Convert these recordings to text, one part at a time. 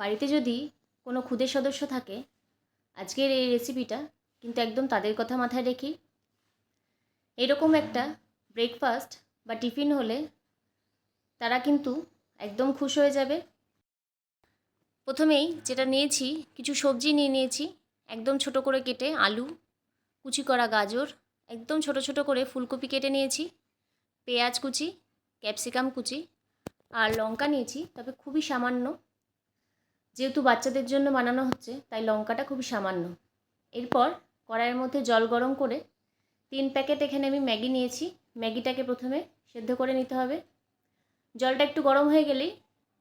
বাড়িতে যদি কোনো ক্ষুদে সদস্য থাকে, আজকের এই রেসিপিটা কিন্তু একদম তাদের কথা মাথায় রেখেই। এরকম একটা ব্রেকফাস্ট বা টিফিন হলে তারা কিন্তু একদম খুশ হয়ে যাবে। প্রথমেই যেটা নিয়েছি, কিছু সবজি নিয়েছি একদম ছোট করে কেটে। আলু, কুচি করা গাজর, একদম ছোট ছোট করে ফুলকপি কেটে নিয়েছি, পেঁয়াজ কুচি, ক্যাপসিকাম কুচি আর লঙ্কা নিয়েছি, তবে খুবই সামান্য। যেহেতু বাচ্চাদের জন্য বানানো হচ্ছে তাই লঙ্কাটা খুবই সামান্য। এরপর কড়াইয়ের মধ্যে জল গরম করে 3 প্যাকেট এখানে আমি ম্যাগি নিয়েছি। ম্যাগিটাকে প্রথমে সেদ্ধ করে নিতে হবে। জলটা একটু গরম হয়ে গেলেই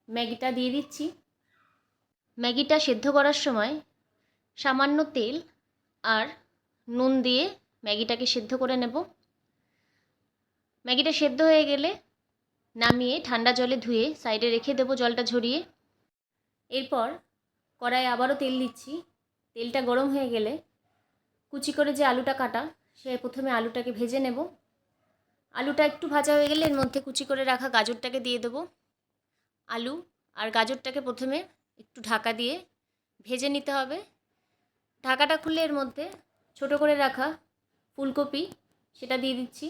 ম্যাগিটা দিয়ে দিচ্ছি। ম্যাগিটা সেদ্ধ করার সময় সামান্য তেল আর নুন দিয়ে ম্যাগিটাকে সেদ্ধ করে নেব। ম্যাগিটা সেদ্ধ হয়ে গেলে নামিয়ে ঠান্ডা জলে ধুয়ে সাইডে রেখে দেবো জলটা ঝরিয়ে। এরপর কড়াইয়ে আবারও তেল দিচ্ছি। তেলটা গরম হয়ে গেলে কুচি করে যে আলুটা কাটা, সে প্রথমে আলুটাকে ভেজে নেব। আলুটা একটু ভাজা হয়ে গেলে এর মধ্যে কুচি করে রাখা গাজরটাকে দিয়ে দেবো। আলু আর গাজরটাকে প্রথমে একটু ঢাকা দিয়ে ভেজে নিতে হবে। ঢাকাটা খুলে এর মধ্যে ছোট করে রাখা ফুলকপি সেটা দিয়ে দিচ্ছি।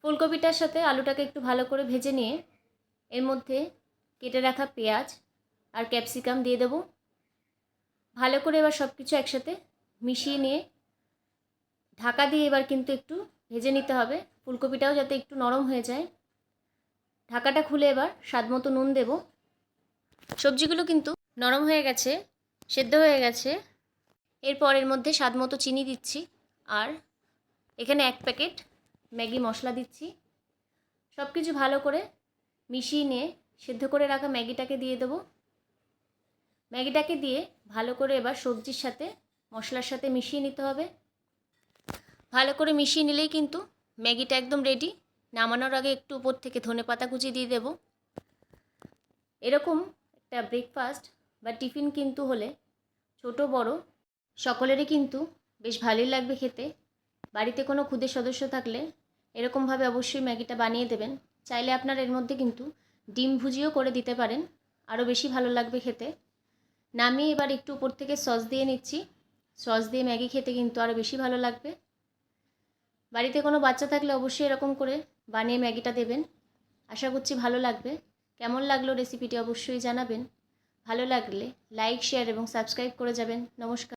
ফুলকপিটার সাথে আলুটাকে একটু ভালো করে ভেজে নিয়ে এর মধ্যে কেটে রাখা পেঁয়াজ আর ক্যাপসিকাম দিয়ে দেবো। ভালো করে এবার সব কিছু একসাথে মিশিয়ে নিয়ে ঢাকা দিয়ে এবার কিন্তু একটু ভেজে নিতে হবে, ফুলকপিটাও যাতে একটু নরম হয়ে যায়। ঢাকাটা খুলে এবার স্বাদ মতো নুন দেব। সবজিগুলো কিন্তু নরম হয়ে গেছে, সেদ্ধ হয়ে গেছে। এরপর এর মধ্যে স্বাদ মতো চিনি দিচ্ছি আর এখানে 1 প্যাকেট ম্যাগি মশলা দিচ্ছি। সব কিছু ভালো করে মিশিয়ে নিয়ে সেদ্ধ করে রাখা ম্যাগিটাকে দিয়ে দেবো। ম্যাগিটাকে দিয়ে ভালো করে এবার সবজির সাথে মশলার সাথে মিশিয়ে নিতে হবে। ভালো করে মিশিয়ে নিলেই কিন্তু ম্যাগিটা একদম রেডি। নামানোর আগে একটু উপর থেকে ধনেপাতা কুচি দিয়ে দেব। এরকম একটা ব্রেকফাস্ট বা টিফিন কিন্তু হলে ছোট বড় সকলেরই কিন্তু বেশ ভালোই লাগবে খেতে। বাড়িতে কোনো ক্ষুদে সদস্য থাকলে এরকমভাবে অবশ্যই ম্যাগিটা বানিয়ে দেবেন। চাইলে আপনার এর মধ্যে কিন্তু ডিম ভুজিও করে দিতে পারেন, আরও বেশি ভালো লাগবে খেতে। নামিয়ে এবার একটু উপর থেকে সস দিয়ে নিচ্ছি। সস দিয়ে ম্যাগি খেতে কিন্তু আরও বেশি ভালো লাগবে। বাড়িতে কোনো বাচ্চা থাকলে অবশ্যই এরকম করে বানিয়ে ম্যাগিটা দেবেন। আশা করছি ভালো লাগবে। কেমন লাগলো রেসিপিটি অবশ্যই জানাবেন। ভালো লাগলে লাইক, শেয়ার এবং সাবস্ক্রাইব করে যাবেন। নমস্কার।